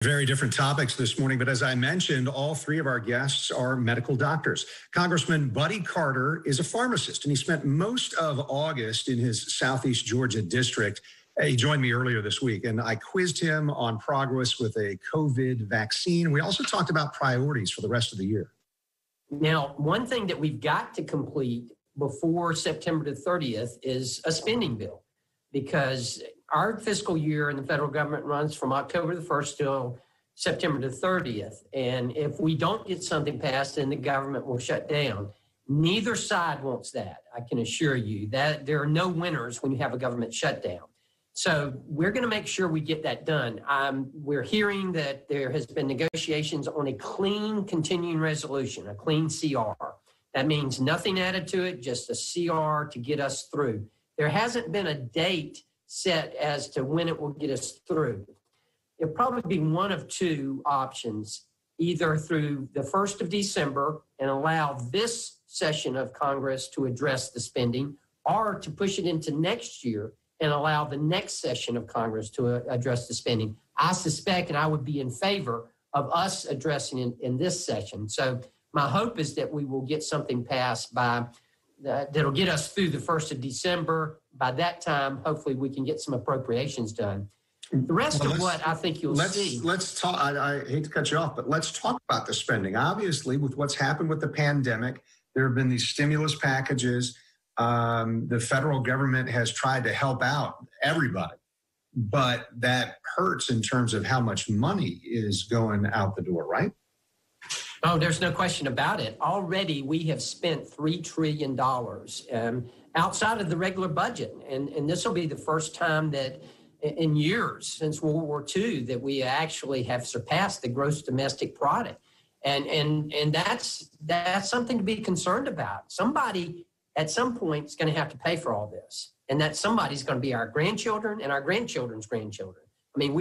Very different topics this morning, but as I mentioned, all three of our guests are medical doctors. Congressman Buddy Carter is a pharmacist, and he spent most of August in his Southeast Georgia district. He joined me earlier this week, and I quizzed him on progress with a COVID vaccine. We also talked about priorities for the rest of the year. Now, one thing that we've got to complete before September the 30th is a spending bill, because our fiscal year in the federal government runs from October the 1st till September the 30th. And if we don't get something passed, then the government will shut down. Neither side wants that. I can assure you that there are no winners when you have a government shutdown. So we're going to make sure we get that done. We're hearing that there has been negotiations on a clean continuing resolution, a clean CR. That means nothing added to it, just a CR to get us through. There hasn't been a date set as to when it will get us through. It'll probably be one of two options, either through the 1st of December and allow this session of Congress to address the spending, or to push it into next year and allow the next session of Congress to address the spending. I suspect, and I would be in favor of us addressing it in this session. So my hope is that we will get something passed that'll get us through the 1st of December. By that time, hopefully we can get some appropriations done. The rest of what I think you'll see. Let's talk. I hate to cut you off, but let's talk about the spending. Obviously, with what's happened with the pandemic, there have been these stimulus packages. The federal government has tried to help out everybody, but that hurts in terms of how much money is going out the door, right? Oh, there's no question about it. Already we have spent $3 trillion outside of the regular budget. And this will be the first time that in years since World War II that we actually have surpassed the gross domestic product. And that's something to be concerned about. Somebody at some point is going to have to pay for all this. And that somebody's going to be our grandchildren and our grandchildren's grandchildren. I mean,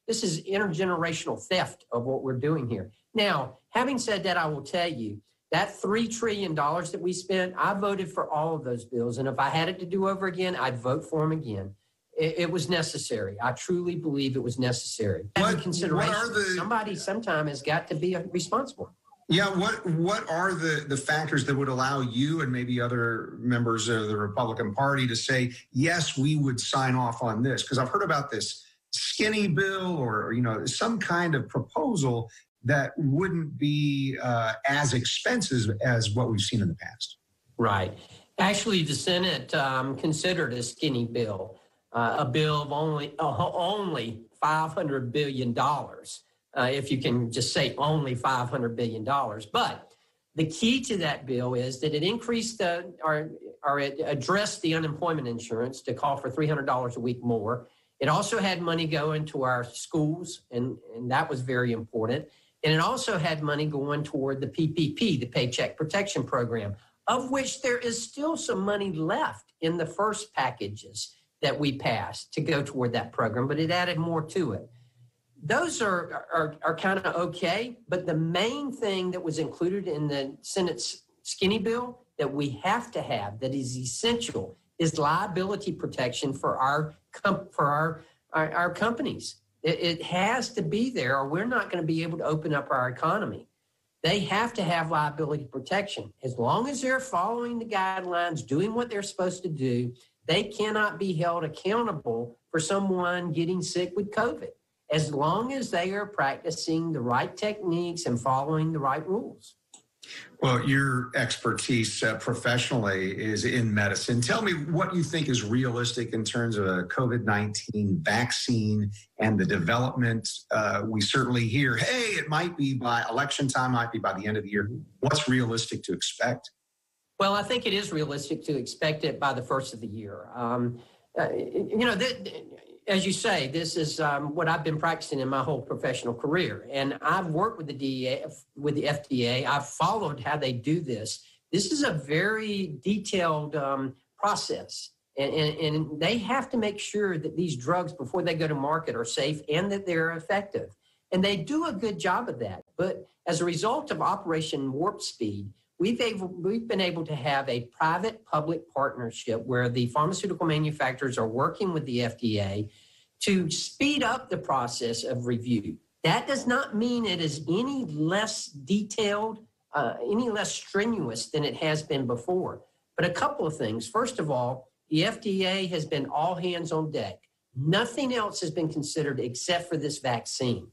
this is intergenerational theft of what we're doing here. Now, having said that, I will tell you that $3 trillion that we spent, I voted for all of those bills. And if I had it to do over again, I'd vote for them again. It was necessary. I truly believe it was necessary. Somebody sometime has got to be responsible. Yeah, what are the factors that would allow you and maybe other members of the Republican Party to say, yes, we would sign off on this? Because I've heard about this skinny bill or some kind of proposal that wouldn't be as expensive as what we've seen in the past. Right. Actually, the Senate considered a skinny bill, a bill of only $500 billion. If you can just say only $500 billion. But the key to that bill is that it increased it addressed the unemployment insurance to call for $300 a week more. It also had money going to our schools, and that was very important. And it also had money going toward the PPP, the Paycheck Protection Program, of which there is still some money left in the first packages that we passed to go toward that program, but it added more to it. Those are kind of okay, but the main thing that was included in the Senate's skinny bill that we have to have, that is essential, is liability protection for our companies. It has to be there, or we're not going to be able to open up our economy. They have to have liability protection. As long as they're following the guidelines, doing what they're supposed to do, they cannot be held accountable for someone getting sick with COVID, as long as they are practicing the right techniques and following the right rules. Well, your expertise professionally is in medicine. Tell me what you think is realistic in terms of a COVID-19 vaccine and the development. We certainly hear, hey, it might be by election time, might be by the end of the year. What's realistic to expect? Well, I think it is realistic to expect it by the first of the year. As you say, this is what I've been practicing in my whole professional career. And I've worked with the FDA. I've followed how they do this. This is a very detailed process. And they have to make sure that these drugs, before they go to market, are safe and that they're effective. And they do a good job of that. But as a result of Operation Warp Speed, we've been able to have a private-public partnership where the pharmaceutical manufacturers are working with the FDA to speed up the process of review. That does not mean it is any less detailed, any less strenuous than it has been before. But a couple of things. First of all, the FDA has been all hands on deck. Nothing else has been considered except for this vaccine.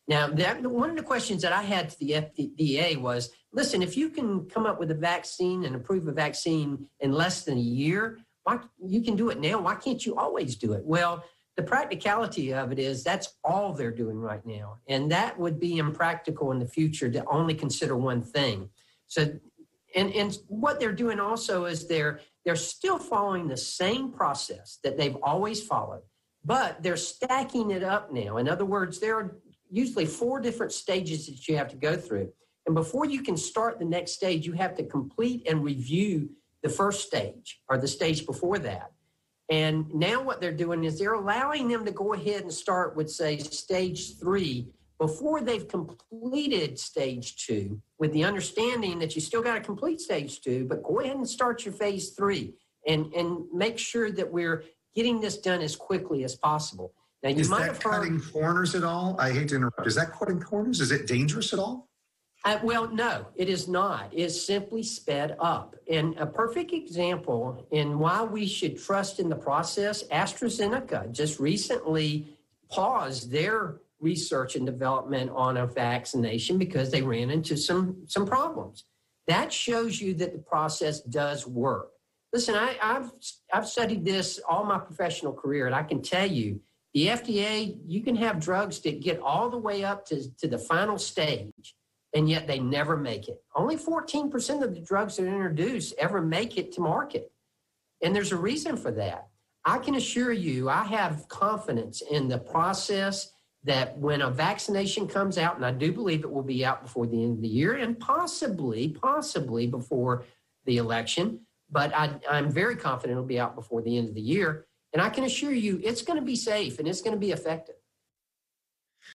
Now, one of the questions that I had to the FDA was, listen, if you can come up with a vaccine and approve a vaccine in less than a year, you can do it now. Why can't you always do it? Well, the practicality of it is that's all they're doing right now. And that would be impractical in the future to only consider one thing. So, and what they're doing also is they're still following the same process that they've always followed, but they're stacking it up now. In other words, there are usually 4 different stages that you have to go through. And before you can start the next stage, you have to complete and review the first stage or the stage before that. And now what they're doing is they're allowing them to go ahead and start with, say, stage 3 before they've completed stage 2, with the understanding that you still got to complete stage 2, but go ahead and start your phase 3 and make sure that we're getting this done as quickly as possible. Now, you is might that have heard, cutting corners at all? I hate to interrupt. Is that cutting corners? Is it dangerous at all? Well, no, it is not. It's simply sped up. And a perfect example in why we should trust in the process, AstraZeneca just recently paused their research and development on a vaccination because they ran into some problems. That shows you that the process does work. Listen, I've studied this all my professional career, and I can tell you, the FDA, you can have drugs that get all the way up to the final stage, and yet they never make it. Only 14% of the drugs that are introduced ever make it to market. And there's a reason for that. I can assure you, I have confidence in the process that when a vaccination comes out, and I do believe it will be out before the end of the year and possibly before the election, but I'm very confident it'll be out before the end of the year. And I can assure you it's going to be safe and it's going to be effective.